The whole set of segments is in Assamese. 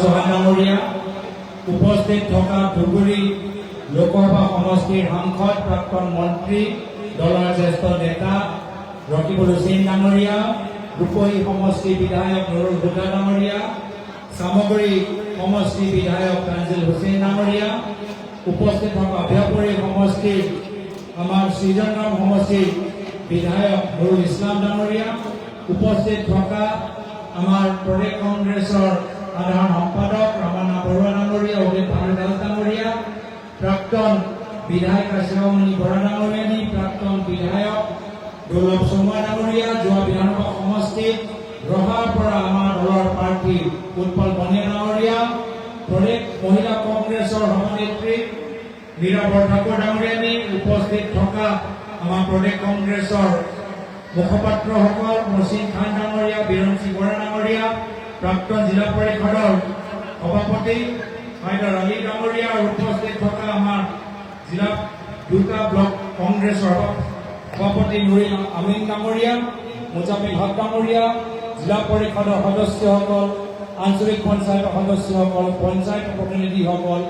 চৌহান ডাঙৰীয়া, উপস্থিত থকা ধুবুৰী লোকসভা সমষ্টিৰ সাংসদ প্ৰাক্তন মন্ত্ৰী দলৰ জ্যেষ্ঠ নেতা ৰকিবুল হুছেইন ডাঙৰীয়া, ৰূপহী সমষ্টি বিধায়ক নুৰুল হুদা ডাঙৰীয়া, চামগুৰি সমষ্টি বিধায়ক তানজিল হুছেইন ডাঙৰীয়া, উপস্থিত থকা অভয়পুৰী সমষ্টিৰ আমাৰ সৃজনগ্ৰাম সমষ্টিৰ বিধায়ক নুৰুল ইছলাম ডাঙৰীয়া, উপস্থিত থকা আমাৰ প্ৰদেশ কংগ্ৰেছৰ সাধাৰণ সম্পাদক ৰামানা বৰুৱা ডাঙৰীয়া, উদিত ভানুদাস ডাঙৰীয়া, প্ৰাক্তন বিধায়ক শিৱমণি বৰা ডাঙৰীয়ানী, প্ৰাক্তন বিধায়ক দুৰ্লভ সোণোৱাল ডাঙৰীয়া, যোৱা বিধানসভা সমষ্টিত ৰহাৰ পৰা আমাৰ দলৰ প্ৰাৰ্থী উৎপল বনিয়া ডাঙৰীয়া, প্ৰদেশ মহিলা কংগ্ৰেছৰ সভানেত্ৰী মীৰা বৰঠাকুৰ ডাঙৰীয়ানী, উপস্থিত থকা আমাৰ প্ৰদেশ কংগ্ৰেছৰ মুখপাত্ৰসকল মহচিন খান ডাঙৰীয়া, বিৰঞ্চি বৰা ডাঙৰীয়া, প্ৰাক্তন জিলা পৰিষদৰ সভাপতি হাইদাৰ আলী ডাঙৰীয়া, উপস্থিত থকা আমাৰ জিলা দুটা ব্লক কংগ্ৰেছৰ সভাপতি নুৰিল আমিন ডাঙৰীয়া, মুজামিল হক ডাঙৰীয়া, জিলা পৰিষদৰ সদস্যসকল, আঞ্চলিক পঞ্চায়তৰ সদস্যসকল, পঞ্চায়ত প্ৰতিনিধিসকল,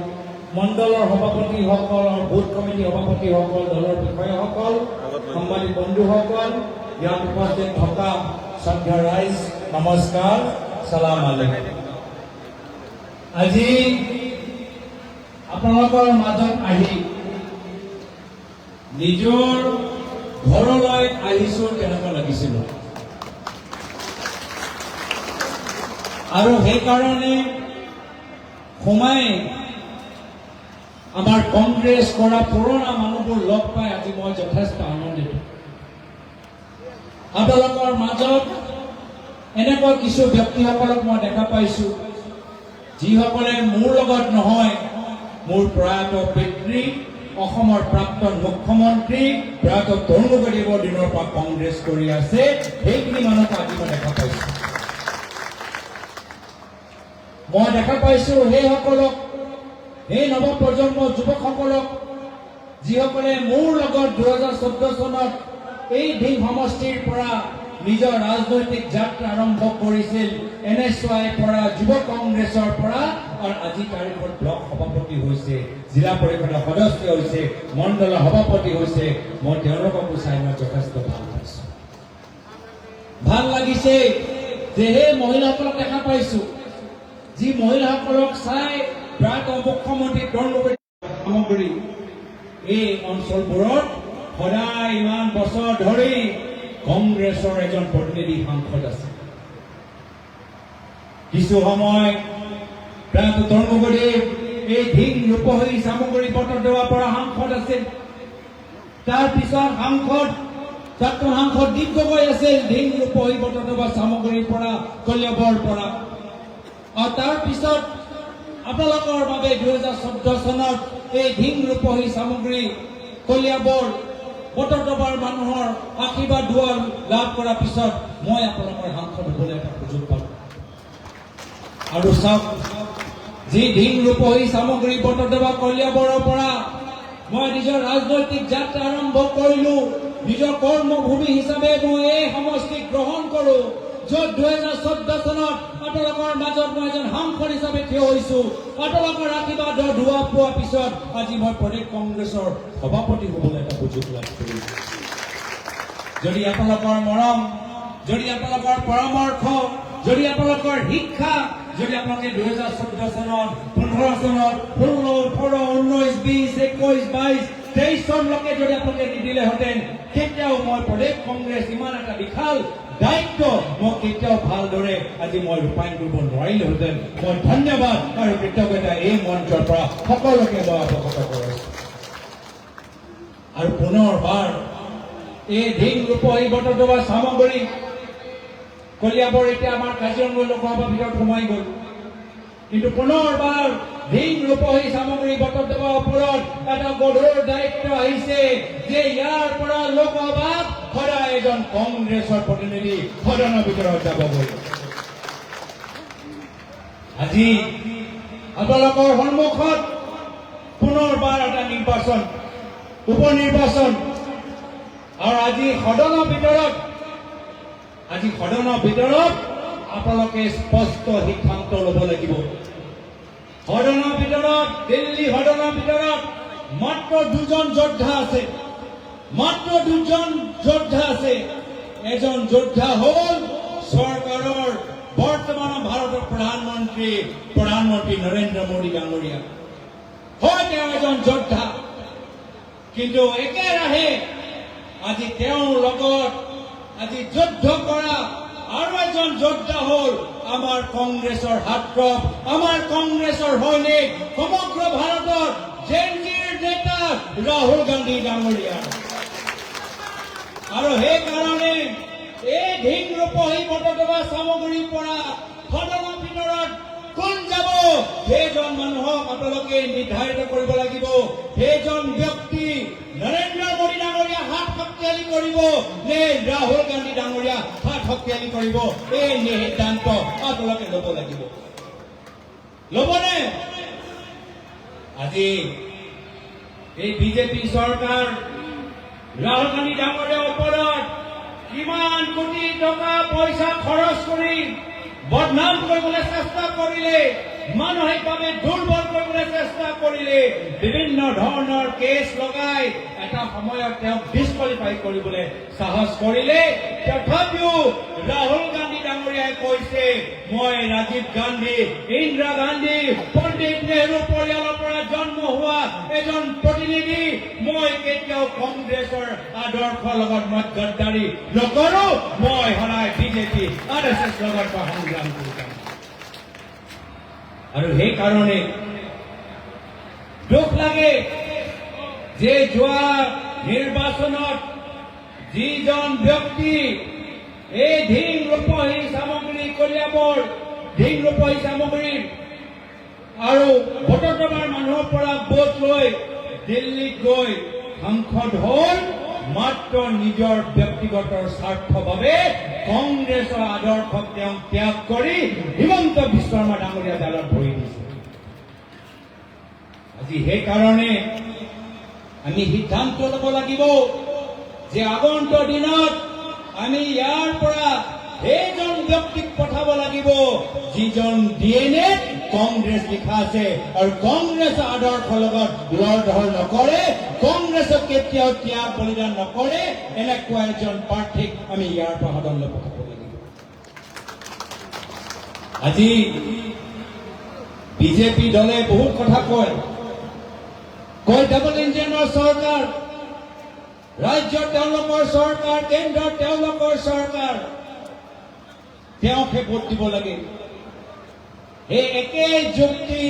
মণ্ডলৰ সভাপতিসকল, বুথ কমিটিৰ সভাপতিসকল, দলৰ বিষয়াসকল, সাংবাদিক বন্ধুসকল, ইয়াত উপস্থিত থকা শ্ৰদ্ধা ৰাইজ, নমস্কাৰ, সালাম আলাইকুম। আজি আপোনালোকৰ মাজত আহি নিজৰ ঘৰলৈ আহিছো কেনেকুৱা লাগিছিল, আৰু সেইকাৰণে সোমাই আমাৰ কংগ্ৰেছ কৰা পুৰণা মানুহবোৰ লগ পাই আজি মই যথেষ্ট আনন্দিত। আপোনালোকৰ মাজত এনেকুৱা কিছু ব্যক্তিসকলক মই দেখা পাইছো যিসকলে মোৰ লগত নহয়, মোৰ প্ৰয়াত পিতৃ অসমৰ প্ৰাক্তন মুখ্যমন্ত্ৰী প্ৰয়াত তৰুণ গগৈদেৱৰ দিনৰ পৰা কংগ্ৰেছ কৰি আছে, সেইখিনি মানুহক আজি মই দেখা পাইছো। মই দেখা পাইছো সেইসকলক, সেই নৱপ্ৰজন্মৰ যুৱকসকলক যিসকলে মোৰ লগত 2014 চনত এই ঢিং সমষ্টিৰ পৰা নিজৰ ৰাজনৈতিক যাত্ৰা আৰম্ভ কৰিছিল, NSY পৰা, যুৱ কংগ্ৰেছৰ পৰা, আৰু আজি তাৰিখত ব্লক সভাপতি হৈছে, জিলা পৰিষদৰ সদস্য হৈছে, মণ্ডলৰ সভাপতি হৈছে। মই তেওঁলোককো চাই মই যথেষ্ট ভাল পাইছো। ভাল লাগিছে যে সেই মহিলাসকলক দেখা পাইছো, যি মহিলাসকলক চাই প্ৰাক্ত মুখ্যমন্ত্ৰী তৰুণ গগৈ সামগ্ৰী এই অঞ্চলবোৰত সদায় ইমান বছৰ ধৰি কংগ্ৰেছৰ এজন প্ৰতিনিধি সাংসদ আছে। কিছু সময় প্ৰাক্ত তৰুণ গগৈদেৱ এই ঢিং ৰূপহী চামগুৰি বটদ্ৰৱাৰ পৰা সাংসদ আছিল। তাৰপিছত প্ৰাক্তন সাংসদ দীপ গগৈ আছিল ঢিং ৰূপহী বটদ্ৰৱাৰ চামগুৰিৰ পৰা, কলিয়াবৰ পৰা। আৰু তাৰপিছত আপোনালোকৰ বাবে 2014 চনত এই ঢিং ৰূপহী চামগুৰি কলিয়াবৰ বটদ্ৰৱাৰ মানুহৰ আশীৰ্বাদ দুৱাৰ লাভ কৰাৰ পিছত মই আপোনালোকৰ সাংসদ হ'বলৈ এটা সুযোগ পালো। আৰু চাওক, যি ঢিং ৰূপহী চামগুৰি বটদ্ৰৱাৰ কলিয়াবৰৰ পৰা মই নিজৰ ৰাজনৈতিক যাত্ৰা আৰম্ভ কৰিলো, নিজৰ কৰ্মভূমি হিচাপে মই এই সমষ্টিক গ্ৰহণ কৰো, য'ত 2014 চনত আপোনালোকৰ মাজত মই এজন সাংসদ হিচাপে থিয় হৈছো। আপোনালোকৰ আশীৰ্বাদৰ ধোৱা পোৱাৰ পিছত আজি মই প্ৰদেশ কংগ্ৰেছৰ সভাপতি হ'বলৈ এটা সুযোগ লাভ কৰিছো। যদি আপোনালোকৰ মৰম, যদি আপোনালোকৰ পৰামৰ্শ, যদি আপোনালোকৰ শিক্ষা, যদি আপোনালোকে 2014 চনত, 15 চনত, 16, 18, 19, 20, 21, 22, 23 চনলৈকে যদি আপোনালোকে নিদিলেহেঁতেন, কেতিয়াও মই প্ৰদেশ কংগ্ৰেছ ইমান এটা বিশাল দায়িত্ব মই কেতিয়াও ভালদৰে আজি মই ৰূপায়ণ কৰিব নোৱাৰিলোহেঁতেন। মই ধন্যবাদ আৰু কৃতজ্ঞতা এই মঞ্চৰ পৰা সকলোকে মই অৱগত কৰিছো। আৰু পুনৰবাৰ এই ঢিং ৰূপহী বটদ্ৰৱাৰ চামগুৰি কলিয়াবৰ এতিয়া আমাৰ কাজিৰঙা লোকসভাৰ ভিতৰত সোমাই গ'ল, কিন্তু পুনৰবাৰ ঢিং ৰূপহী চামগুৰি বটদ্ৰৱাৰ ওপৰত এটা গধুৰ দায়িত্ব আহিছে যে ইয়াৰ পৰা লোকসভাত সদায় এজন কংগ্ৰেছৰ প্ৰতিনিধি সদনৰ ভিতৰত যাবগৈ। আজি আপোনালোকৰ সন্মুখত পুনৰবাৰ এটা নিৰ্বাচন, উপনিৰ্বাচন, আৰু আজি সদনৰ ভিতৰত আপোনালোকে স্পষ্ট সিদ্ধান্ত ল'ব লাগিব সদনৰ ভিতৰত দিল্লী সদনৰ ভিতৰত মাত্ৰ দুজন যোদ্ধা আছে, মাত্ৰ দুজন যোদ্ধা আছে। এজন যোদ্ধা হ'ল চৰকাৰৰ বৰ্তমানৰ ভাৰতৰ প্ৰধানমন্ত্ৰী নৰেন্দ্ৰ মোদী ডাঙৰীয়া। হয়, তেওঁ এজন যোদ্ধা, কিন্তু একেৰাহে আজি তেওঁৰ লগত আজি যুদ্ধ কৰা আৰু এজন যোদ্ধা হ'ল আমাৰ কংগ্ৰেছৰ হাতক, আমাৰ কংগ্ৰেছৰ সৈনিক, সমগ্ৰ ভাৰতৰ জেনজিৰ নেতা ৰাহুল গান্ধী ডাঙৰীয়া। আৰু সেইকাৰণে এই ধিং ৰূপহী বটদ্ৰৱা সামগ্ৰীৰ পৰা সদনৰ ভিতৰত কোন যাব, সেইজন মানুহক আপোনালোকে নিৰ্ধাৰিত কৰিব লাগিব। সেইজন ব্যক্তি নৰেন্দ্ৰ মোদী ডাঙৰীয়া হাত শক্তিশালী কৰিব নে ৰাহুল গান্ধী ডাঙৰীয়া হাত শক্তিশালী কৰিব, এই সিদ্ধান্ত আপোনালোকে ল'ব লাগিব। ল'বনে? আজি এই বিজেপি চৰকাৰ ৰাহুল গান্ধী ডাঙৰীয়াৰ ওপৰত কিমান কোটি টকা পইচা খৰচ কৰি বদনাম কৰিবলৈ চেষ্টা কৰিলে, মানসিকভাৱে দুৰ্বল কৰিবলৈ চেষ্টা কৰিলে, বিভিন্ন ধৰণৰ কেছ লগাই এটা সময়ত তেওঁক ডিছকুৱালিফাই কৰিবলৈ সাহস কৰিলে। তথাপিও ৰাহুল গান্ধী ডাঙৰীয়াই কৈছে, মই ৰাজীৱ গান্ধী, ইন্দিৰা গান্ধী, পণ্ডিত নেহৰু পৰিয়ালৰ পৰা জন্ম হোৱা এজন প্ৰতিনিধি, মই কেতিয়াও কংগ্ৰেছৰ আদৰ্শৰ লগত মই গদ্দাৰী নকৰো, মই সদায় বিজেপি RSS লগত সংগ্ৰাম কৰি যাম। আৰু সেইকাৰণে দুখ লাগে যে যোৱা নিৰ্বাচনত যিজন ব্যক্তি এই ধিং ৰূপহী সামগ্ৰী কলিয়াবৰ ধিং ৰূপহী সামগ্ৰী আৰু ভোটদাতাৰ মানুহৰ পৰা ভোট লৈ দিল্লীত গৈ সাংসদ হ'ল, মাত্ৰ নিজৰ ব্যক্তিগত স্বাৰ্থৰ বাবে কংগ্ৰেছৰ আদৰ্শক তেওঁ ত্যাগ কৰি হিমন্ত বিশ্ব শৰ্মা ডাঙৰীয়া দলত ভৰি দিছে। আজি সেইকাৰণে আমি সিদ্ধান্ত ল'ব লাগিব যে আগন্তুক দিনত আমি ইয়াৰ পৰা সেইজন ব্যক্তিক পঠাব লাগিব যিজন DNA কংগ্ৰেছ লিখা আছে আৰু কংগ্ৰেছৰ আদৰ্শৰ লগত লৰধৰ নকৰে, কংগ্ৰেছক কেতিয়াও ত্যাগ বলিদান নকৰে, এনেকুৱা এজন প্ৰাৰ্থীক আমি ইয়াৰ পৰা সদনলৈ পঠাব লাগিব। আজি বিজেপি দলে বহুত কথা কয় ডাবল ইঞ্জিনৰ চৰকাৰ, ৰাজ্যৰ তেওঁলোকৰ চৰকাৰ, কেন্দ্ৰৰ তেওঁলোকৰ চৰকাৰ, তেওঁকে ভোট দিব লাগে। এই একেই যুক্তি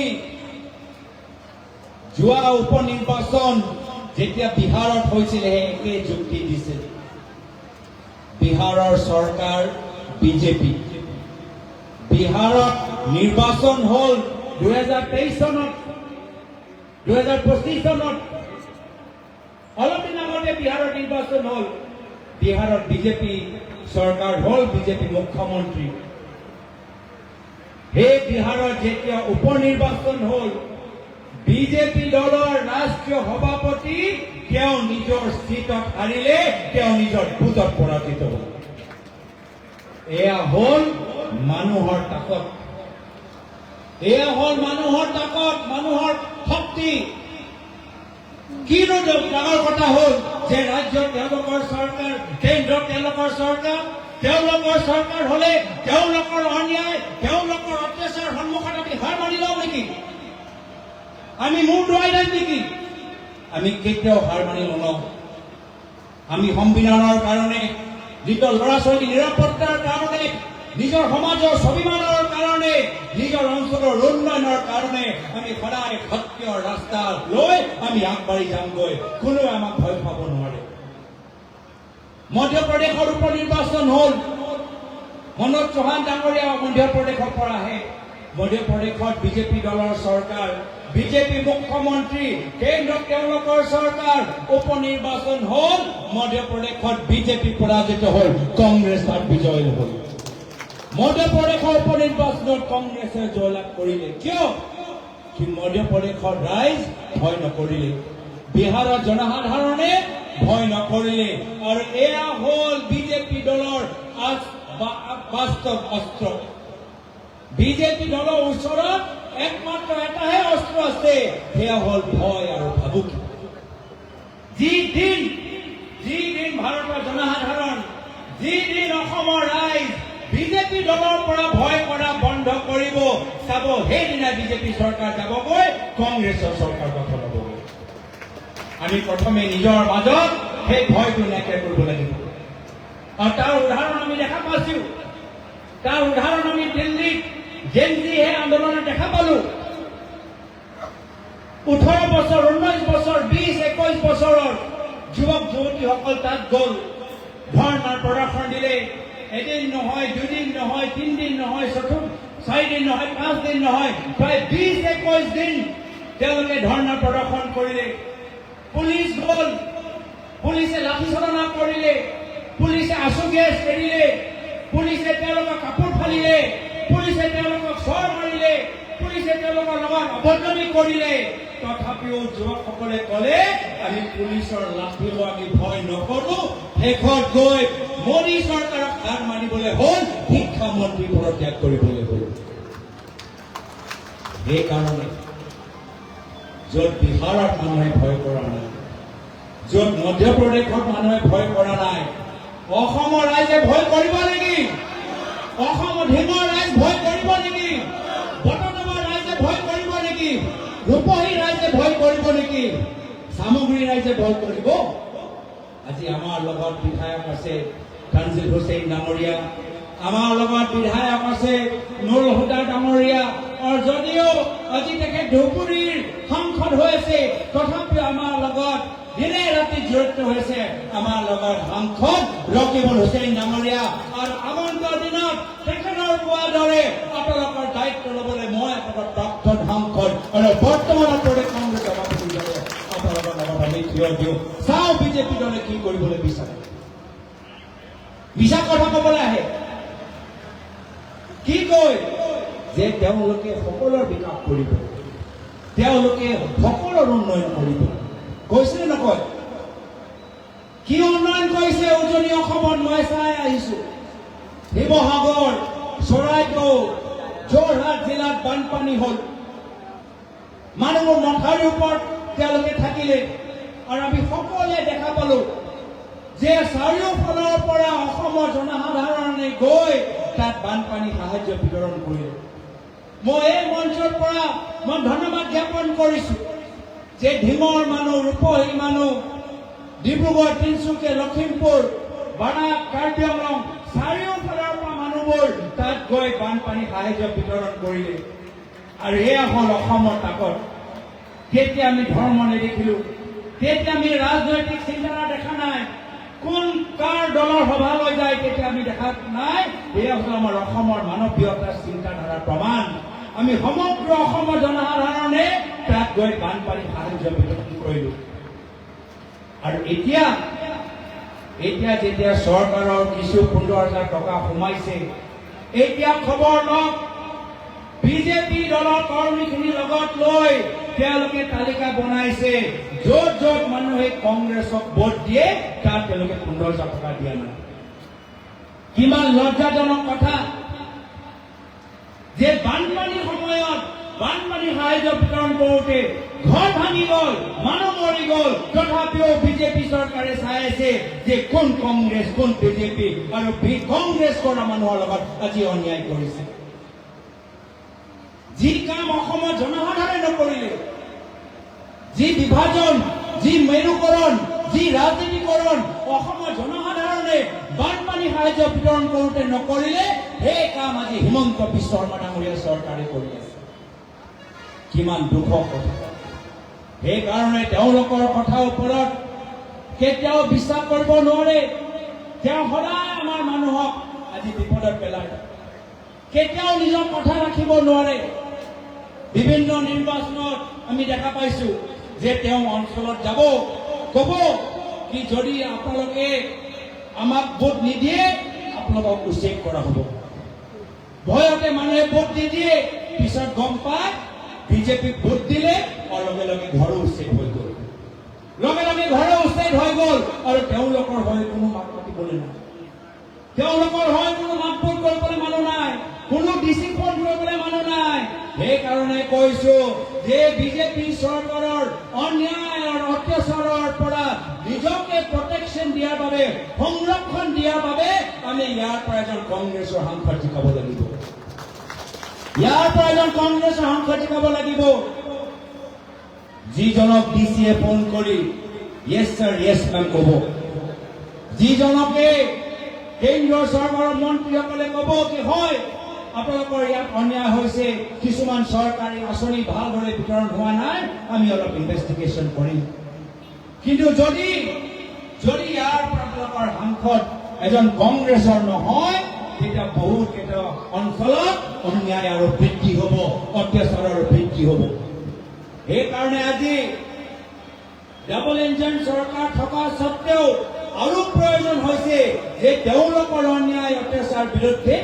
যোৱা উপ নিৰ্বাচন যেতিয়া বিহাৰত হৈছিল, সেই একেই যুক্তি দিছিল। বিহাৰৰ চৰকাৰ বিজেপি, বিহাৰত নিৰ্বাচন হ'ল 2023 চনত, 2025 চনত, অলপ দিন আগতে বিহাৰৰ নিৰ্বাচন হ'ল। বিহাৰত বিজেপি চৰকাৰ হ'ল, বিজেপি মুখ্যমন্ত্ৰী। সেই বিহাৰত যেতিয়া উপ নিৰ্বাচন হ'ল, বিজেপি দলৰ ৰাষ্ট্ৰীয় সভাপতি তেওঁ নিজৰ চিটত হাৰিলে, তেওঁ নিজৰ ভোটত পৰাজিত হ'ল। এয়া হ'ল মানুহৰ তাকত, এয়া হ'ল মানুহৰ তাকত, মানুহৰ শক্তি। কিনো ডাঙৰ কথা হ'ল যে ৰাজ্যত তেওঁলোকৰ চৰকাৰ, কেন্দ্ৰত তেওঁলোকৰ চৰকাৰ, তেওঁলোকৰ চৰকাৰ হলে তেওঁলোকৰ অন্যায়, তেওঁলোকৰ অত্যাচাৰ সন্মুখত আমি হাৰ মানি লওঁ নেকি? আমি মূৰ দোৱাই দিম নেকি? আমি কেতিয়াও হাৰ মানি নলওঁ। আমি সংবিধানৰ কাৰণে, নিজৰ ল'ৰা ছোৱালী নিৰাপত্তাৰ কাৰণে, নিজৰ সমাজৰ স্বাভিমানৰ কাৰণে, নিজৰ অঞ্চলৰ উন্নয়নৰ কাৰণে আমি সদায় সত্য ৰাস্তা লৈ আমি আগবাঢ়ি যামগৈ। কোনেও আমাক ভয় খুৱাব নোৱাৰে। মধ্যপ্ৰদেশৰ উপ নিৰ্বাচন হ'ল। মনোজ চৌহান ডাঙৰীয়া মধ্যপ্ৰদেশৰ পৰা আহে। মধ্যপ্ৰদেশত বিজেপি দলৰ চৰকাৰ, বিজেপি মুখ্যমন্ত্ৰী, কেন্দ্ৰত তেওঁলোকৰ চৰকাৰ, উপ নিৰ্বাচন হ'ল। মধ্যপ্ৰদেশত বিজেপি পৰাজিত হ'ল, কংগ্ৰেছ তাত বিজয় হ'ল। মধ্যপ্ৰদেশৰ উপ নিৰ্বাচনত কংগ্ৰেছে জয়লাভ কৰিলে। কিয়? মধ্যপ্ৰদেশৰ ৰাইজ ভয় নকৰিলে, বিহাৰৰ জনসাধাৰণে ভয় নকৰিলে। আৰু এয়া হ'ল বিজেপি দলৰ বাস্তৱ অস্ত্ৰ। বিজেপি দলৰ ওচৰত একমাত্ৰ এটাহে আছে সেয়া হ'ল ভয় আৰু ভাবুকি। যি দিন ভাৰতৰ জনসাধাৰণ, যি দিন অসমৰ ৰাইজ বিজেপি দলৰ পৰা ভয় কৰা বন্ধ কৰিব চাব, সেইদিনা বিজেপি চৰকাৰ যাবগৈ, কংগ্ৰেছৰ চৰকাৰ গঠন হ'বগৈ। আমি প্ৰথমে নিজৰ মাজত সেই ভয়টো নাইকিয়া কৰিব লাগিব। আৰু তাৰ উদাহৰণ আমি দেখা পাইছো, তাৰ উদাহৰণ আমি দিল্লীত জেনজিহে আন্দোলনত দেখা পালো। 18 বছৰ, 19 বছৰ, 20, 21 বছৰৰ যুৱক যুৱতীসকল তাত গ'ল, ধৰ্ণাৰ প্ৰদৰ্শন দিলে। এদিন নহয়, দুদিন নহয়, 3 দিন নহয়, 4 দিন নহয়, 5 দিন নহয়, প্ৰায় 20-21 দিন তেওঁলোকে ধৰ্ণা প্ৰদৰ্শন কৰিলে। পুলিচ গ'ল, পুলিচে লাঠিচালনা কৰিলে, পুলিচে আঁচু গেছ এৰিলে, পুলিচে তেওঁলোকক কাপোৰ ফালিলে, পুলিচে তেওঁলোকক চৰ মাৰিলে, পুলিচে তেওঁলোকৰ লগত অভদ্ৰামি কৰিলে। তথাপিও যুৱকসকলে ক'লে, আমি পুলিচৰ লাঠিও আমি ভয় নকৰো। শেষত গৈ মোদী চৰকাৰক হাৰ মানিবলৈ হ'ল, শিক্ষামন্ত্ৰী পদত্যাগ কৰিবলৈ হ'ল। সেইকাৰণে য'ত বিহাৰত মানুহে ভয় কৰা নাই, য'ত মধ্যপ্ৰদেশত মানুহে ভয় কৰা নাই, অসমৰ ৰাইজে ভয় কৰিব নেকি? অসমৰ ঢিঙৰ ৰাইজ ভয় কৰিব নেকি? বটদ্ৰৱাৰ ৰাইজে ভয় কৰিব নেকি? ৰূপহী ৰাইজে ভয় কৰিব নেকি? সামগ্ৰী ৰাইজে ভয় কৰিব? আজি আমাৰ লগত বিধায়ক আছে তানজিল হুছেইন ডাঙৰীয়া, আমাৰ লগত বিধায়ক আছে নুৰুল হুদা ডাঙৰীয়া। আৰু যদিও আজি তেখেত ধুবুৰীৰ সাংসদ হৈ আছে, তথাপিও আমাৰ লগত দিনে ৰাতি জড়িত হৈছে আমাৰ লগত সাংসদ ৰকিবুল হুছেইন ডাঙৰীয়া। আৰু আগন্তুক দিনত তেখেতৰ কোৱাৰ দৰে আপোনালোকৰ দায়িত্ব ল'বলৈ মই আপোনালোকৰ প্ৰাক্তন সাংসদ আৰু বৰ্তমানৰ প্ৰদেশ কংগ্ৰেছ সভাপতি দলে আপোনালোকৰ লগত আমি থিয় দিওঁ। চাওঁ বিজেপি দলে কি কৰিবলৈ বিচাৰে। মিছা কথা ক'বলৈ আহে, কি কয় যে তেওঁলোকে সকলোৰ বিকাশ কৰিব, তেওঁলোকে সকলোৰ উন্নয়ন কৰিব। কৈছে নে নকয়? কি উন্নয়ন কৰিছে উজনি অসমত মই চাই আহিছো। শিৱসাগৰ, চৰাইদেউ, যোৰহাট জিলাত বানপানী হ'ল, মানুহবোৰ মথাউৰিৰ ওপৰত তেওঁলোকে থাকিলে। আৰু আমি সকলোৱে দেখা পালো যে চাৰিওফালৰ পৰা অসমৰ জনসাধাৰণে গৈ তাত বানপানী সাহায্য বিতৰণ কৰিলে। মই এই মঞ্চৰ পৰা মই ধন্যবাদ জ্ঞাপন কৰিছো যে ঢিঙৰ মানুহ, ৰূপহী মানুহ, ডিব্ৰুগড়, তিনিচুকীয়া, লখিমপুৰ, বাৰাক, কাৰ্বি আংলং চাৰিওফালৰ পৰা মানুহবোৰ তাত গৈ বানপানী সাহায্য বিতৰণ কৰিলে। আৰু এয়া হ'ল অসমৰ তাকত। তেতিয়া আমি ধৰ্ম নেদেখিলো, তেতিয়া আমি ৰাজনৈতিক চিন্তাধাৰা দেখা নাই, কোন কাৰ দলৰ সভালৈ যায় তেতিয়া আমি দেখা নাই। এয়া হ'ল আমাৰ অসমৰ মানৱীয়তাৰ চিন্তাধাৰাৰ প্ৰমাণ। আমি সমগ্ৰ অসমৰ জনসাধাৰণে তাত গৈ বানপানী সাহায্য বিতৰণ কৰিলো। আৰু এতিয়া যেতিয়া চৰকাৰৰ কিছু 15,000 টকা সোমাইছে, এতিয়া খবৰ লওক, বিজেপি দলৰ কৰ্মীখিনিৰ লগত লৈ তেওঁলোকে তালিকা বনাইছে, য'ত য'ত মানুহে কংগ্ৰেছক ভোট দিয়ে তাত তেওঁলোকে 15,000 টকা দিয়া নাই। কিমান লজ্জাজনক কথা যে বানপানীৰ সময়ত বানপানী সাহায্য বিতৰণ কৰোঁতে ঘৰ ভাঙি গ'ল, মানুহ মৰি গ'ল, তথাপিও বিজেপি চৰকাৰে চাই আছে যে কোন কংগ্ৰেছ কোন বিজেপি, আৰু কংগ্ৰেছ কৰা মানুহৰ লগত আজি অন্যায় কৰিছে। যি কাম অসমৰ জনসাধাৰণে নকৰিলে, যি বিভাজন, যি মেৰুকৰণ, যি ৰাজনীতিকৰণ অসমৰ জনসাধাৰণে বানপানী সাহায্য বিতৰণ কৰোঁতে নকৰিলে, সেই কাম আজি হিমন্ত বিশ্ব শৰ্মা ডাঙৰীয়া চৰকাৰে কৰি আছে। কিমান দুখৰ কথা। সেইকাৰণে তেওঁলোকৰ কথাৰ ওপৰত কেতিয়াও বিশ্বাস কৰিব নোৱাৰে। তেওঁ সদায় আমাৰ মানুহক আজি বিপদত পেলায়, কেতিয়াও নিজৰ কথা ৰাখিব নোৱাৰে। বিভিন্ন নিৰ্বাচনত আমি দেখা পাইছো যে তেওঁ অঞ্চলত যাব, ক'ব কি যদি আপোনালোকে আমাক ভোট নিদিয়ে আপোনালোকক উচ্ছেদ কৰা হ'ব। ভয়তে মানুহে ভোট নিদিয়ে, পিছত গম পায় বিজেপিক ভোট দিলে আৰু লগে লগে ঘৰো উচ্ছেদ হৈ গ'ল, লগে লগে ঘৰো উচ্ছেদ হৈ গ'ল। আৰু তেওঁলোকৰ হয় কোনো মাত মাতিবলৈ নাই, তেওঁলোকৰ হয় কোনো মাত বোল কৰিবলৈ মানুহ নাই, কোনো ডিচিপ্লিন কৰিবলৈ মানুহ নাই। সেইকাৰণে কৈছো যে বিজেপি চৰকাৰৰ অন্যায় আৰু অত্যাচাৰৰ পৰা নিজকে প্ৰটেকশ্যন দিয়াৰ বাবে সংৰক্ষণ দিয়াৰ বাবে আমি ইয়াৰ পৰা এজন কংগ্ৰেছৰ সাংসদ জিকাব লাগিব ইয়াৰ পৰা এজন কংগ্ৰেছৰ সাংসদ জিকাব লাগিব যিজনক ডিচিয়ে ফোন কৰি ইয়েছ ছাৰ ইয়েছ মেম ক'ব যিজনকে কেন্দ্ৰীয় চৰকাৰৰ মন্ত্ৰীসকলে ক'ব কি হয় আপোনালোকৰ ইয়াত অন্যায় হৈছে কিছুমান চৰকাৰী আঁচনি ভালদৰে বিতৰণ হোৱা নাই আমি অলপ ইনভেষ্টিগেশ্যন কৰিম কিন্তু যদি ইয়াৰ পৰা আপোনালোকৰ সাংসদ এজন কংগ্ৰেছৰ নহয় তেতিয়া বহুত কেইটা অঞ্চলত অন্যায় আৰু বৃদ্ধি হ'ব অত্যাচাৰৰ বৃদ্ধি হ'ব সেইকাৰণে আজি ডাবল ইঞ্জিন চৰকাৰ থকা স্বত্তেও আৰু প্ৰয়োজন হৈছে যে তেওঁলোকৰ অন্যায় অত্যাচাৰ বিৰুদ্ধে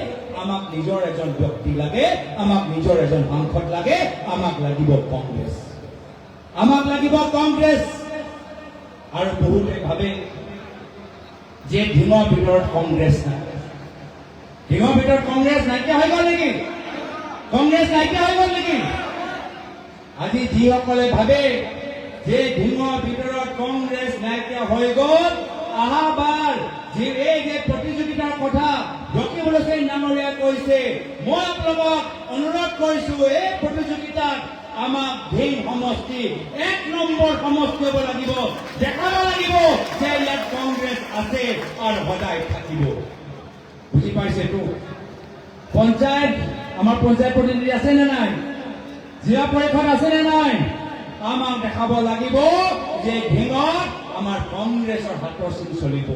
আমাক নিজৰ এজন ব্যক্তি লাগে আমাক নিজৰ এজন সাংসদ লাগে আমাক লাগিব কংগ্ৰেছ আৰু বহুতে ভাবে যে ঢিঙৰ ভিতৰত কংগ্ৰেছ নাই ঢিঙৰ ভিতৰত কংগ্ৰেছ নাইকিয়া হৈ গ'ল নেকি আজি যিসকলে ভাবে যে ঢিঙৰ ভিতৰত কংগ্ৰেছ নাইকিয়া হৈ গ'ল আহাবাৰ যে এই যে প্ৰতিযোগিতাৰ কথা ৰকিবুল হুছেইন ডাঙৰীয়াই কৈছে মই আপোনালোকক অনুৰোধ কৰিছো এই প্ৰতিযোগিতাত আমাক ঢিং সমষ্টি 1 নম্বৰ সমষ্টি হ'ব লাগিব দেখাব লাগিব যে ইয়াত কংগ্ৰেছ আছে আৰু সদায় থাকিব বুজি পাইছেতো পঞ্চায়ত আমাৰ পঞ্চায়ত প্ৰতিনিধি আছে নে নাই জিলা পৰিষদ আছে নে নাই আমাক দেখাব লাগিব যে ঢিঙত আমাৰ কংগ্ৰেছৰ হাতৰ চিন চলিব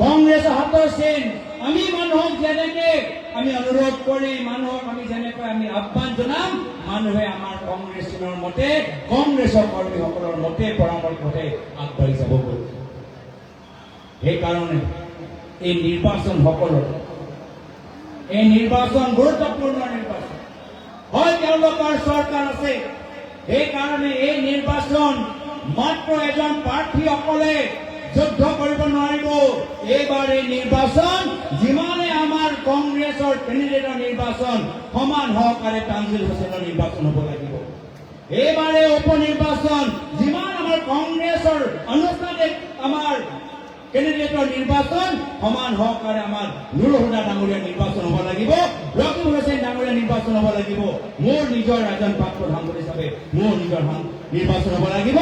কংগ্ৰেছৰ হাতৰ চিন আমি মানুহক যেনেকে আমি অনুৰোধ কৰি মানুহক আমি যেনেকৈ আমি আহ্বান জনাম মানুহে আমাৰ কংগ্ৰেছৰ মতে কংগ্ৰেছৰ কৰ্মীসকলৰ মতে পৰামৰ্শ মতে আগবাঢ়ি যাব সেইকাৰণে এই নিৰ্বাচন গুৰুত্বপূৰ্ণ নিৰ্বাচন হয় তেওঁলোকৰ চৰকাৰ আছে সেইকাৰণে এই নিৰ্বাচন মাত্ৰ এজন প্ৰাৰ্থী অকলে যুদ্ধ কৰিব নোৱাৰিব এইবাৰ এই নিৰ্বাচন যিমানে আমাৰ কংগ্ৰেছৰ কেণ্ডিডেটৰ নিৰ্বাচন সমান সহকাৰে তানজিল হুছেইনৰ নিৰ্বাচন হ'ব লাগিব এইবাৰে উপ নিৰ্বাচন যিমান আমাৰ কংগ্ৰেছৰ আনুষ্ঠানিক আমাৰ কেণ্ডিডেটৰ নিৰ্বাচন সমান সহকাৰে আমাৰ নুৰুল হুদা ডাঙৰীয়া নিৰ্বাচন হ'ব লাগিব ৰকিবুল হুছেইন ডাঙৰীয়া নিৰ্বাচন হ'ব লাগিব মোৰ নিজৰ এজন প্ৰাক্তন সাংসদ হিচাপে মোৰ নিজৰ নিৰ্বাচন হ'ব লাগিব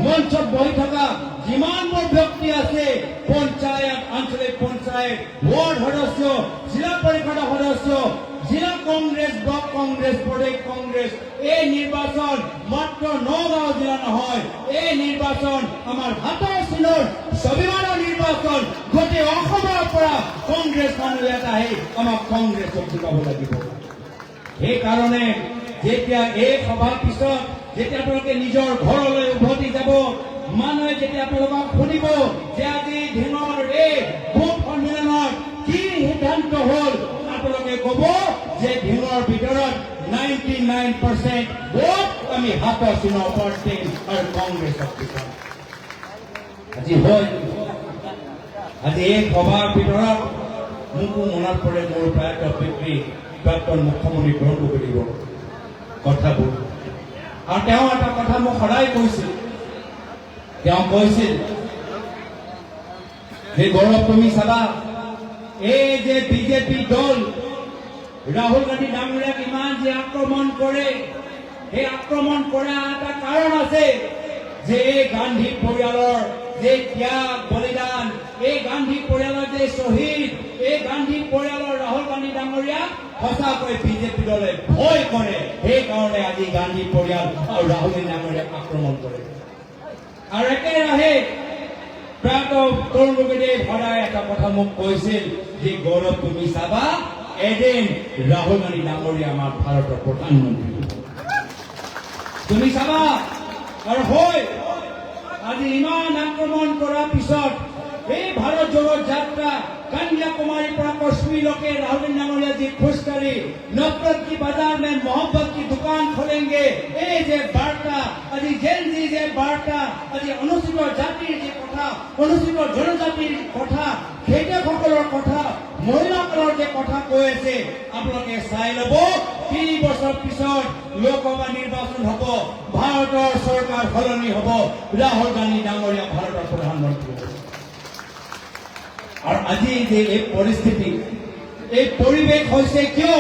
মঞ্চত বহি থকা যিমানবোৰ ব্যক্তি আছে পঞ্চায়ত আঞ্চলিক পঞ্চায়ত ৱাৰ্ড সদস্য জিলা পৰিষদৰ সদস্য জিলা কংগ্ৰেছ ব্লক কংগ্ৰেছ প্ৰদেশ কংগ্ৰেছ এই নিৰ্বাচন মাত্ৰ নগাঁও জিলা নহয় এই নিৰ্বাচন আমাৰ হাতৰ চিনৰ স্বাভিমানৰ নিৰ্বাচন গোটেই অসমৰ পৰা কংগ্ৰেছ মানুহ এটা আহি আমাক কংগ্ৰেছক জিকাব লাগিব সেইকাৰণে যেতিয়া এই সভাৰ পিছত যেতিয়া আপোনালোকে নিজৰ ঘৰলৈ উভতি যাব মানুহে যেতিয়া আপোনালোকক শুনিব যে আজি ঢিঙৰ এই ভোট সন্মিলনত কি সিদ্ধান্ত হ'ল আপোনালোকে ক'ব যে ঢিঙৰ ভিতৰত 99% ভোট আমি হাতৰ চিনৰ ওপৰত দিম আৰু কংগ্ৰেছক জিকাম আজি এই সভাৰ ভিতৰত মোকো মনত পৰে মোৰ প্ৰাক্তন মুখ্যমন্ত্ৰী তৰুণ গগৈৰ কথাবোৰ আৰু তেওঁ এটা কথা মোক সদায় কৈছিল তেওঁ কৈছিল যে গৌৰৱ তুমি চাবা এই যে বিজেপি দল ৰাহুল গান্ধী ডাঙৰীয়াক ইমান যে আক্ৰমণ কৰে সেই আক্ৰমণ কৰা এটা কাৰণ আছে যে এই গান্ধী পৰিয়ালৰ যে ত্যাগ বলিদান এই গান্ধী পৰিয়ালৰ যে শ্বহীদ এই গান্ধী পৰিয়ালৰ ৰাহুল গান্ধী ডাঙৰীয়াক সঁচাকৈ বিজেপি দলে ভয় কৰে সেইকাৰণে আজি গান্ধী পৰিয়াল আৰু ৰাহুল গান্ধী ডাঙৰীয়াক আক্ৰমণ কৰে আৰু একেৰাহে প্ৰাক্তন তৰুণ গগৈয়ে সদায় এটা কথা মোক কৈছিল যে গৌৰৱ তুমি চাবা এদিন ৰাহুল গান্ধী ডাঙৰীয়া আমাৰ ভাৰতৰ প্ৰধানমন্ত্ৰী তুমি চাবা আৰু হয় আজি ইমান আক্ৰমণ কৰাৰ পিছত এই ভাৰত জোড়ো যাত্ৰা कन्याकुमारी पर कश्मीर के राहुल डांगरिया जी खुशकरी नफरत की बाजार में मोहब्बत की दुकान खोलेंगे ए जे बार्ता আজি जेन जी जे बार्ता আজি অনুসূচিত জাতিৰ যে কথা অনুসূচিত জনজাতিৰ কথা খেতিয়কসকলৰ কথা মহিলাসকলৰ যে কথা কৈ আছে আপোনালোকে চাই ল'ব 3 বছৰ পিছত লোকসভা নিৰ্বাচন হ'ব ভাৰতৰ চৰকাৰ সলনি হ'ব ৰাহুল গান্ধী ডাঙৰীয়া ভাৰতৰ প্ৰধানমন্ত্ৰী হ'ব আৰু আজি যে এই পৰিস্থিতি এই পৰিৱেশ হৈছে কিয়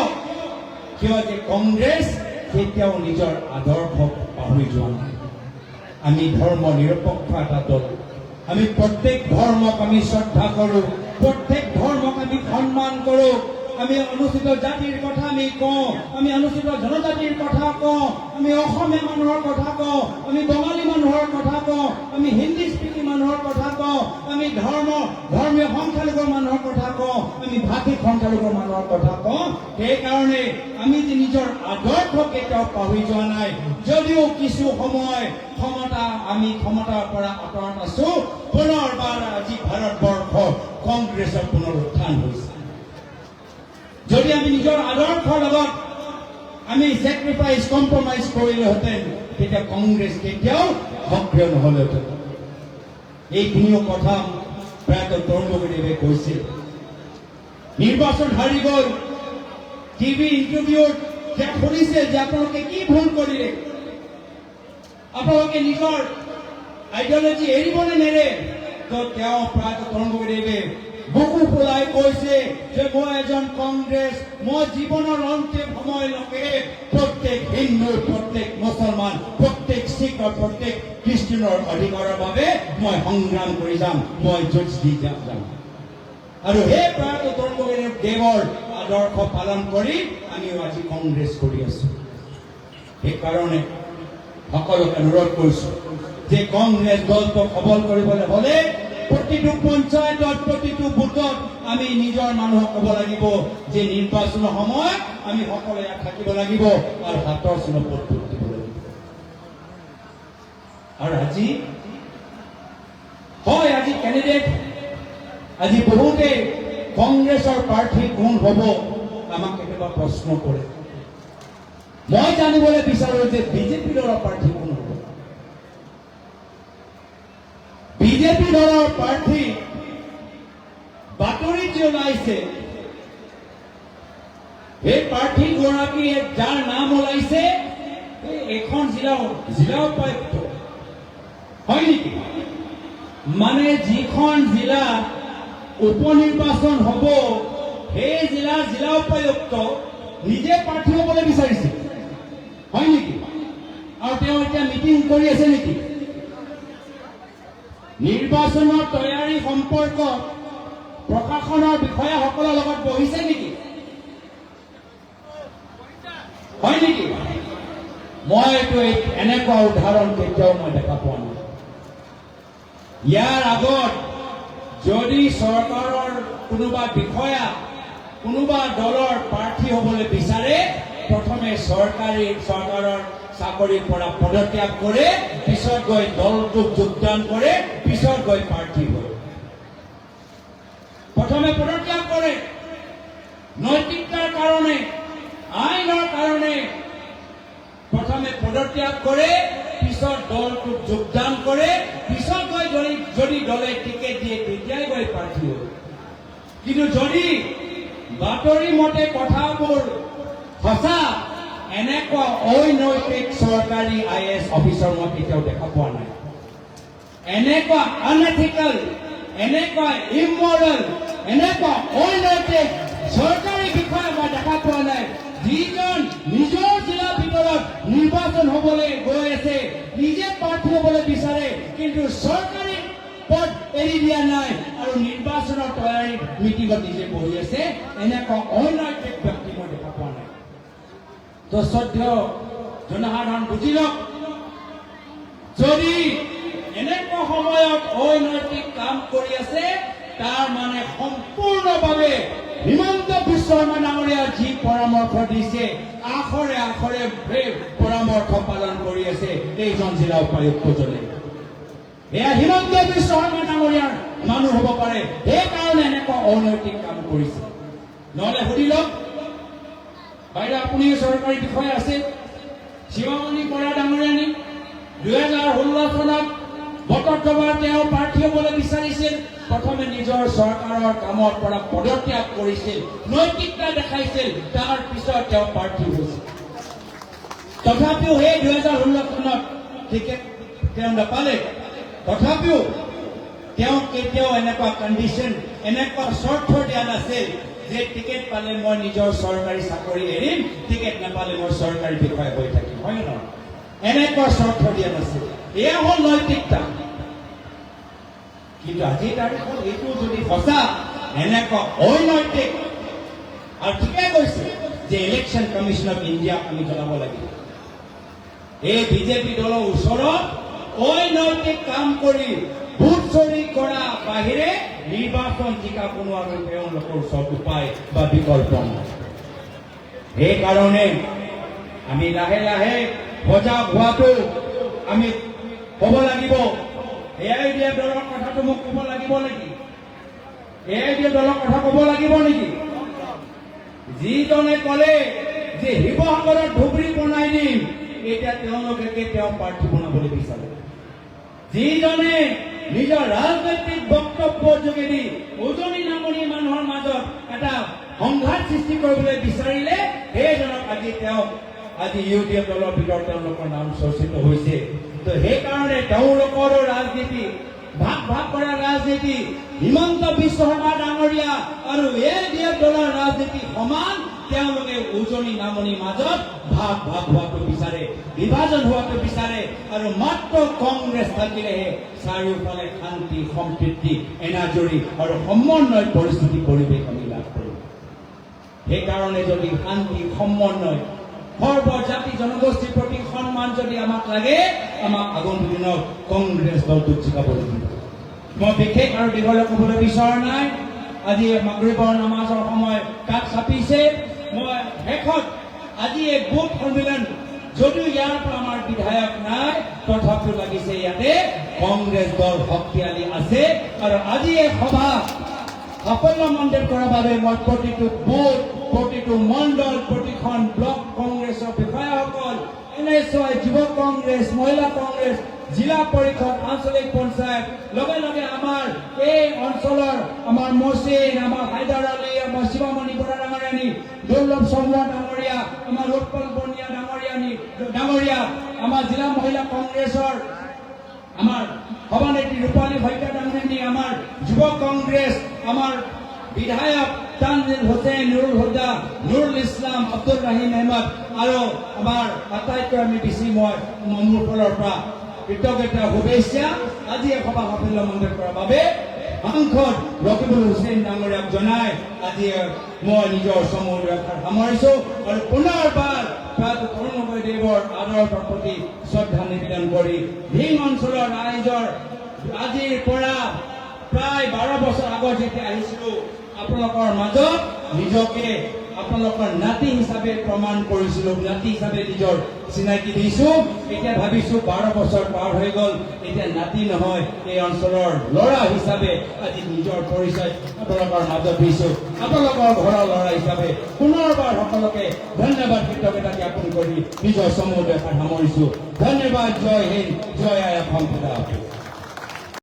যে কংগ্ৰেছ কেতিয়াও নিজৰ আদৰ্শ পাহৰি যোৱা নাই আমি ধৰ্ম নিৰপেক্ষ এটা দল আমি প্ৰত্যেক ধৰ্মক আমি শ্ৰদ্ধা কৰোঁ প্ৰত্যেক ধৰ্মক আমি সন্মান কৰোঁ আমি অনুসূচিত জাতিৰ কথা আমি কওঁ আমি অনুসূচিত জনজাতিৰ কথা কওঁ আমি অসমীয়া মানুহৰ কথা কওঁ আমি বঙালী মানুহৰ কথা কওঁ আমি হিন্দী স্পিকিং মানুহৰ কথা কওঁ আমি ধৰ্মীয় সংখ্যালঘুৰ মানুহৰ কথা কওঁ আমি ভাষিক সংখ্যালঘুৰ মানুহৰ কথা কওঁ সেইকাৰণে আমি যে নিজৰ আদৰ্শ কেতিয়াও পাহৰি যোৱা নাই যদিও কিছু সময় আমি ক্ষমতাৰ পৰা আঁতৰত আছো পুনৰবাৰ আজি ভাৰতবৰ্ষ কংগ্ৰেছৰ পুনৰ উত্থান হৈছে যদি আমি নিজৰ আদৰ্শৰ লগত আমি চেক্ৰিফাইচ কম্প্ৰমাইজ কৰিলোহেঁতেন তেতিয়া কংগ্ৰেছ কেতিয়াও সক্ৰিয় নহ'লেহেঁতেন এইখিনিও কথা প্ৰায়তঃ তৰুণ গগৈদেৱে কৈছিল নিৰ্বাচন হাৰি গ'ল টিভি ইণ্টাৰভিউত তেওঁ সুধিছে যে আপোনালোকে কি ভুল কৰিলে আপোনালোকে নিজৰ আইডিঅলজি এৰিবনে নেৰে তো তেওঁ প্ৰায়তঃ তৰুণ গগৈদেৱে বুকু ফুলাই কৈছে যে মই এজন কংগ্ৰেছ মই জীৱনৰ অন্তিম সময়লৈকে প্ৰত্যেক হিন্দু প্ৰত্যেক মুছলমান প্ৰত্যেক শিখ আৰু প্ৰত্যেক খ্ৰীষ্টানৰ অধিকাৰৰ বাবে মই সংগ্ৰাম কৰি যাম মই যুঁজ দি যাম আৰু সেই প্ৰায়তঃ তৰুণ গগৈদেৱৰ আদৰ্শ পালন কৰি আমিও আজি কংগ্ৰেছ কৰি আছো সেইকাৰণে সকলোকে অনুৰোধ কৰিছো যে কংগ্ৰেছ দলটোক সবল কৰিবলৈ হ'লে প্ৰতিটো পঞ্চায়তত প্ৰতিটো বুথত আমি নিজৰ মানুহক ক'ব লাগিব যে নিৰ্বাচনৰ সময়ত আমি সকলোৱে থাকিব লাগিব আৰু হাতৰ চিনত ভোট দিব লাগিব আৰু আজি কেণ্ডিডেট আজি বহুতে কংগ্ৰেছৰ প্ৰাৰ্থী কোন হ'ব আমাক কেতিয়াবা প্ৰশ্ন কৰে মই জানিবলৈ বিচাৰো যে বিজেপি দলৰ প্ৰাৰ্থী কোন হ'ব বিজেপি দলৰ প্ৰাৰ্থী বাতৰি যে ওলাইছে সেই প্ৰাৰ্থী গৰাকী যাৰ নাম ওলাইছে এখন জিলা উপায়ুক্ত হয় নেকি মানে যিখন জিলা উপনিৰ্বাচন হ'ব সেই জিলা উপায়ুক্ত নিজে প্ৰাৰ্থী হ'বলৈ বিচাৰিছে হয় নেকি আৰু তেওঁ এতিয়া মিটিং কৰি আছে নেকি নিৰ্বাচনৰ তৈয়াৰী সম্পৰ্কত প্ৰশাসনৰ বিষয়াসকলৰ লগত বহিছে নেকি হয় নেকি মই এইটো এনেকুৱা উদাহৰণ কেতিয়াও মই দেখা পোৱা নাই ইয়াৰ আগত যদি চৰকাৰৰ কোনোবা বিষয়া কোনোবা দলৰ প্ৰাৰ্থী হ'বলৈ বিচাৰে প্ৰথমে চৰকাৰৰ চাকৰিৰ পৰা পদত্যাগ কৰে পিছত গৈ দলটোক যোগদান কৰে পিছত গৈ প্ৰাৰ্থী হয় প্ৰথমে পদত্যাগ কৰে নৈতিকতাৰ কাৰণে আইনৰ কাৰণে প্ৰথমে পদত্যাগ কৰে পিছত দলটোক যোগদান কৰে পিছত গৈ যদি দলে টিকেট দিয়ে তেতিয়াই গৈ প্ৰাৰ্থী হয় কিন্তু যদি বাতৰি মতে কথাবোৰ সঁচা এনেকুৱা অনৈতিক চৰকাৰী IAS অফিচাৰ মই কেতিয়াও দেখা পোৱা নাই এনেকুৱা আনএথিকেল এনেকুৱা ইমৰেল এনেকুৱা অনৈতিক চৰকাৰী বিষয়া মই দেখা পোৱা নাই যিজন নিজৰ জিলাৰ ভিতৰত নিৰ্বাচন হ'বলৈ গৈ আছে নিজে প্ৰাৰ্থী হ'বলৈ বিচাৰে কিন্তু চৰকাৰী পদ এৰি দিয়া নাই আৰু নিৰ্বাচনৰ তৈয়াৰী মিটিঙত নিজে বহি আছে এনেকুৱা অনৈতিক ব্যক্তি মই দেখা পোৱা নাই তো শ্ৰদ্ধেয় জনসাধাৰণ বুজি লওক যদি এনেকুৱা সময়ত অনৈতিক কাম কৰি আছে তাৰ মানে সম্পূৰ্ণভাৱে হিমন্ত বিশ্ব শৰ্মা ডাঙৰীয়া যি পৰামৰ্শ দিছে আখৰে আখৰে সেই পৰামৰ্শ পালন কৰি আছে এইজন জিলা উপায়ুক্তজনে এয়া হিমন্ত বিশ্ব শৰ্মা ডাঙৰীয়াৰ মানুহ হ'ব পাৰে সেইকাৰণে এনেকুৱা অনৈতিক কাম কৰিছে নহ'লে সুধি লওক বাইদেউ আপুনি চৰকাৰী বিষয়া আছে শিৱামণি বৰা ডাঙৰীয়ানী 2016 চনত বটদ্ৰৱাৰ তেওঁ প্ৰাৰ্থী হ'বলৈ বিচাৰিছিল প্ৰথমে নিজৰ চৰকাৰৰ কামৰ পৰা পদত্যাগ কৰিছিল নৈতিকতা দেখাইছিল তাৰ পিছত তেওঁ প্ৰাৰ্থী হৈছিল তথাপিও সেই 2016 চনত টিকেট তেওঁ নাপালে তথাপিও তেওঁ কেতিয়াও এনেকুৱা কণ্ডিশ্যন এনেকুৱা চৰ্ত দিয়া নাছিল যে টিকেট পালে মই নিজৰ চৰকাৰী চাকৰি এৰিম টিকেট নাপালে মই চৰকাৰী বিষয়া হৈ থাকিম হয় নে নহয় এনেকুৱা চৰ্ত দিয়া নাছিল এয়া হ'ল নৈতিকতা কিন্তু আজিৰ তাৰিখত এইটো যদি সঁচা এনেকুৱা অনৈতিক আৰু ঠিকে কৈছে যে ইলেকশ্যন কমিশ্যন অফ ইণ্ডিয়াক আমি জনাব লাগিব এই বিজেপি দলৰ ওচৰত অনৈতিক কাম কৰি ভোট চুৰি কৰা বাহিৰে নিৰ্বাচন জিকা কোনো আৰু তেওঁলোকৰ ওচৰত উপায় বা বিকল্প নাই সেইকাৰণে আমি লাহে লাহে সজাগ হোৱাটো আমি ক'ব লাগিব এয়াই দিয়া দলৰ কথাটো মোক ক'ব লাগিব নেকি এয়াই দিয়া দলৰ কথা ক'ব লাগিব নেকি যিজনে ক'লে যে শিৱসাগৰত ধুবুৰী বনাই দিম এতিয়া তেওঁলোকে কেতিয়াও প্ৰাৰ্থী বনাবলৈ বিচাৰে যিজনে নিজৰ ৰাজনৈতিক বক্তব্যৰ যোগেদি উজনি নামনি মানুহৰ মাজত এটা সংঘাত সৃষ্টি কৰিবলৈ বিচাৰিলে সেইজনক আজি ইউডিএফ দলৰ ভিতৰত তেওঁলোকৰ নাম চৰ্চিত হৈছে তো সেইকাৰণে তেওঁলোকৰো ৰাজনীতি ভাগ ভাগ কৰা ৰাজনীতি হিমন্ত বিশ্ব শৰ্মা ডাঙৰীয়া আৰু এডিএফ দলৰ ৰাজনীতি সমান তেওঁলোকে উজনি নামনিৰ মাজত ভাগ ভাগ হোৱাটো বিচাৰে বিভাজন হোৱাটো বিচাৰে আৰু মাত্ৰ কংগ্ৰেছ থাকিলেহে চাৰিওফালে শান্তি সম্প্ৰীতি এনাজৰি আৰু সমন্বয় পৰিস্থিতি পৰিৱেশ আমি লাভ কৰিম সেইকাৰণে যদি শান্তি সমন্বয় সৰ্বজাতি জনগোষ্ঠীৰ প্ৰতি সন্মান যদি আমাক লাগে আমাক আগন্তুক দিনত কংগ্ৰেছ দলটোক জিকাব লাগিব মই বিশেষ আৰু দীঘলীয়া ক'বলৈ বিচৰা নাই আজি মাগৰিবৰ নামাজৰ সময় কাষ চাপিছে মই শেষত আজি এই বুথ সন্মিলন যদিও ইয়াৰ পৰা আমাৰ বিধায়ক নাই তথাপিও লাগিছে ইয়াতে কংগ্ৰেছ দল শক্তিশালী আছে আৰু আজি এই সভা সাফল্যমণ্ডিত কৰাৰ বাবে মই প্ৰতিটো বুথ প্ৰতিটো মণ্ডল প্ৰতিখন ব্লক কংগ্ৰেছৰ বিষয়াসকল NSY যুৱ কংগ্ৰেছ মহিলা কংগ্ৰেছ জিলা পৰিষদ আঞ্চলিক পঞ্চায়ত লগে লগে আমাৰ এই অঞ্চলৰ আমাৰ মহচিন আমাৰ হাইদাৰ আলী আমাৰ শিৱামণি বৰা ডাঙৰীয়ানী দুৰ্লভ চমুৱা ডাঙৰীয়া আমাৰ উৎপল বনিয়া ডাঙৰীয়া আমাৰ জিলা মহিলা কংগ্ৰেছৰ আমাৰ সভানেত্ৰী ৰূপালী ভৈকা ডাঙৰীয়ানী আমাৰ যুৱ কংগ্ৰেছ আমাৰ বিধায়ক তানজিল হুছেইন নুৰুল হুদা নুৰুল ইছলাম আব্দুল ৰাহিম আহমদ আৰু আমাৰ আটাইতকৈ আমি বেছি মই মোৰ ফালৰ পৰা কৃতজ্ঞতা শুভেচ্ছা আজি এই সভা সাফল্যমণ্ডিত কৰাৰ বাবে সাংসদ ৰকিবুল হুছেইন ডাঙৰীয়াক জনাই আজি মই নিজৰ চমু দুআষাৰ সামৰিছো আৰু পুনৰবাৰ তৰুণ গগৈদেৱৰ আদৰ্শৰ প্ৰতি শ্ৰদ্ধা নিবেদন কৰি ভিং অঞ্চলৰ ৰাইজৰ আজিৰ পৰা প্ৰায় 12 বছৰ আগত যেতিয়া আহিছিলো আপোনালোকৰ মাজত নিজকে আপোনালোকৰ নাতি হিচাপে প্ৰমাণ কৰিছিলো নাতি হিচাপে নিজৰ চিনাকি দিছো এতিয়া ভাবিছো 12 বছৰ পাৰ হৈ গ'ল এতিয়া নাতি নহয় এই অঞ্চলৰ ল'ৰা হিচাপে আজি নিজৰ পৰিচয় আপোনালোকৰ মাজত দিছো আপোনালোকৰ ঘৰৰ ল'ৰা হিচাপে পুনৰবাৰ সকলোকে ধন্যবাদ কৃতজ্ঞতা জ্ঞাপন কৰি নিজৰ চমু দেখাৰ সামৰিছো ধন্যবাদ জয় হিন্দ জয় আই অসম।